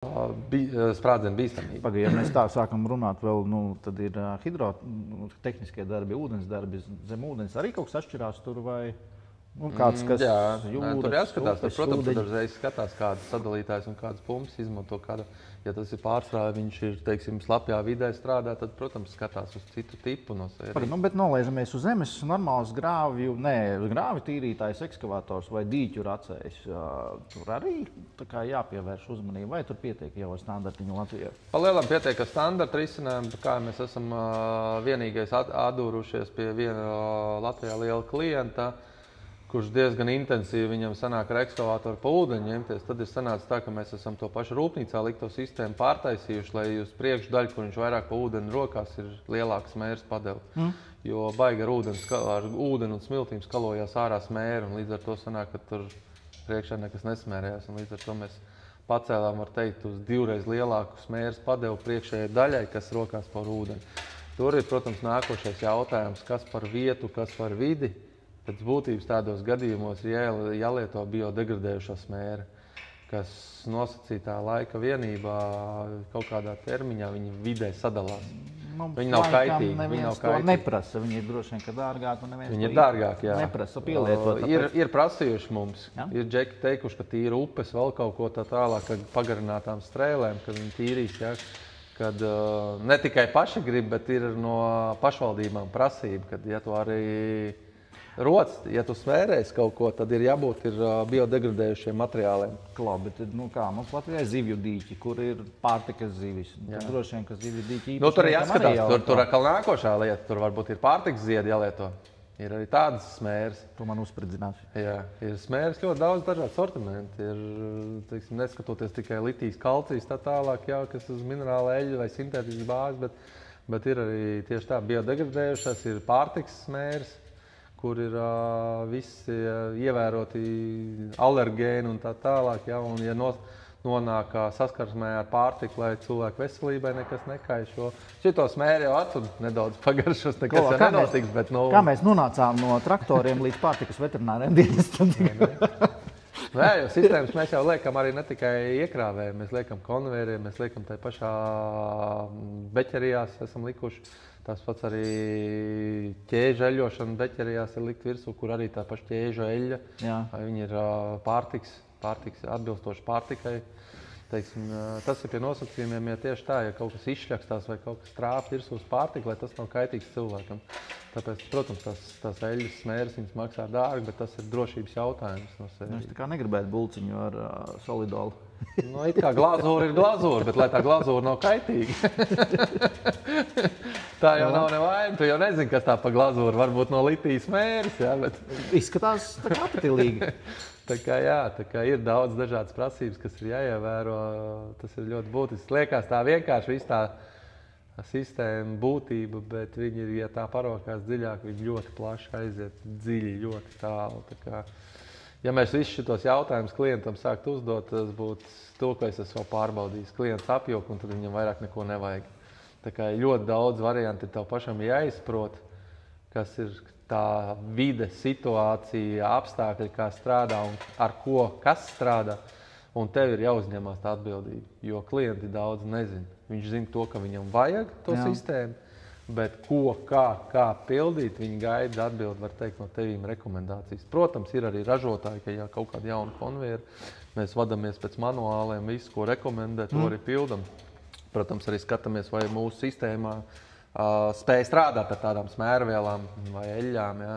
sprādzienu bīstamību. Pagaid, ja mēs tā sākam runāt vēl, tad ir hidrotehniskie darbi, ūdens darbi, zem ūdens arī kaut kas atšķirās tur vai kāds, kas jūras, tur jāskatās. upes, Protams, ūdeņi? tur uzreiz skatās, kādas sadalītājs un kādas pumpas izmanto. Ja tas ir pārstrāde, viņš ir, teiksim, slapjā vidē strādā, tad, protams, skatās uz citu tipu no sērijas. Bet nolaižamies uz zemes, normāls grāvi tīrītājs, ekskavators vai dīķu racējs. Tur arī tā kā jāpievērš uzmanība, vai tur pietiek jau ar standartiņu Latvijā? Pa lielam pietiek ar standarta risinājumu, kā mēs esam vienīgais atdūrušies pie viena Latvijā liela klienta, kurš diezgan intensīvi viņam sanāk ar ekskavātoru pa ūdeņu ņemties. Tad ir sanācis tā, ka mēs esam to pašu rūpnīcā likto sistēmu pārtaisījuši, lai uz priekšu daļu, kur viņš vairāk pa ūdeni rokās, ir lielāks mērs padevi. Jo baigi ar ūdeni un smiltīm skalojās ārā smēri, un līdz ar to sanāk, ka tur priekšā nekas nesmērējās. Un līdz ar to mēs pacēlām, var teikt, uz 2 reizes lielāku smērs padevu priekšējai daļai, kas rokās par ūdeni. Tur ir, protams, nākošais jautājums, kas par vietu, kas par vidi. Pēc būtības tādos gadījumos jālieto biodegradējušā smēra, kas nosacītā laika vienībā kaut kādā termiņā viņa vidē sadalās. Viņi nav kaitīgi. Neviens to neprasa. Viņi ir droši vien, ka dārgāk un neviens viņi ir dārgāk, jā. Neprasa pielietot. Ir prasījuši mums. Ja? Ir džeki teikuši, ka tīra upes vēl kaut ko tā tālāk, kad pagarinātām strēlēm, kad viņi tīrīs, ja? Kad ne tikai paši grib, bet ir no pašvaldībām prasība, kad ja tu arī rots, ja tu smērēsi kaut ko, tad ir jābūt biodegradējušiem materiāliem. Bet mums Latvijā ir zivju dīķi, kur ir pārtikas zivis. Droši vien, ka zivju dīķi īpaši... Tur ir jāskatās, tur atkal nākošā lieta, tur varbūt ir pārtikas ziedi jālieto. Ir arī tādas smēras. To man uzspridzinās. Jā, ir smēras ļoti daudz dažādu sortimentu. Ir, teiksim, neskatoties tikai litijas, kalcijas tā tālāk, jā, kas uz minerāla eļļa vai sintētiskas bāzes, bet ir arī tieši tā biodegradējušās, ir pārtikas smēras, kur ir visi ievēroti alergēni un tā tālāk. Ja, un, ja nonāk saskarsmē ar pārtiku, lai cilvēku veselībai nekas nekaišo. Šito smēri jau atsūd nedaudz pagaršos, nekas jau nenotiks. Bet, Kā mēs nonācām no traktoriem līdz pārtikas veterināriem dienestam? Jā, jo sistēmas mēs jau liekam arī ne tikai iekrāvē, mēs liekam konvēriem, mēs liekam tai pašā beķerijās esam likuši. Tas pats arī ķēžu eļļošana beķerijās ir likt virsū, kur arī tā paša ķēžu eļļa. Viņi ir pārtiks, atbilstoši pārtikai. Teiksim, tas ir pie nosacījumiem, ja tieši tā, ja kaut kas izšļakstās vai kaut kas trāp virsū uz pārtiku, lai tas nav kaitīgs cilvēkam. Tāpēc, protams, tās eļļas smēras viņas maksā dārgi, bet tas ir drošības jautājums no sevis. Es tā kā negribētu bulciņu ar solidolu. It kā glazūra ir glazūra, bet lai tā glazūra nav kaitīga. Tā jau nav nevaina. Tu jau nezini, kas tā pa glazūru. Varbūt no litijas smēras, jā, bet... Izskatās tā kā apetilīgi. Tā kā ir daudz dažādas prasības, kas ir jāievēro. Tas ir ļoti būtiski. Liekas tā vienkārši viss tā sistēma būtība, bet viņi ir, ja tā parokās dziļāk, viņi ļoti plaši aiziet dziļi, ļoti tālu. Tā kā, ja mēs visus šitos jautājumus klientam sākt uzdot, tas būtu to, ko es esmu pārbaudījis. Klients apjok, un tad viņam vairāk neko nevajag. Tā kā ļoti daudz varianti ir tev pašam jāizprot, kas ir tā vide, situācija, apstākļi, kā strādā un ar ko, kas strādā. Un tev ir jāuzņemās tā atbildība, jo klienti daudz nezina. Viņš zina to, ka viņam vajag to sistēmu, bet ko, kā pildīt, viņi gaida atbildi, var teikt, no tevīm rekomendācijas. Protams, ir arī ražotāji, ka ja kaut kāda jauna konveira, mēs vadamies pēc manuāliem, visu, ko rekomendē, to arī pildam. Protams, arī skatāmies, vai mūsu sistēmā spēj strādāt ar tādām smērvielām vai eļļām. Ja.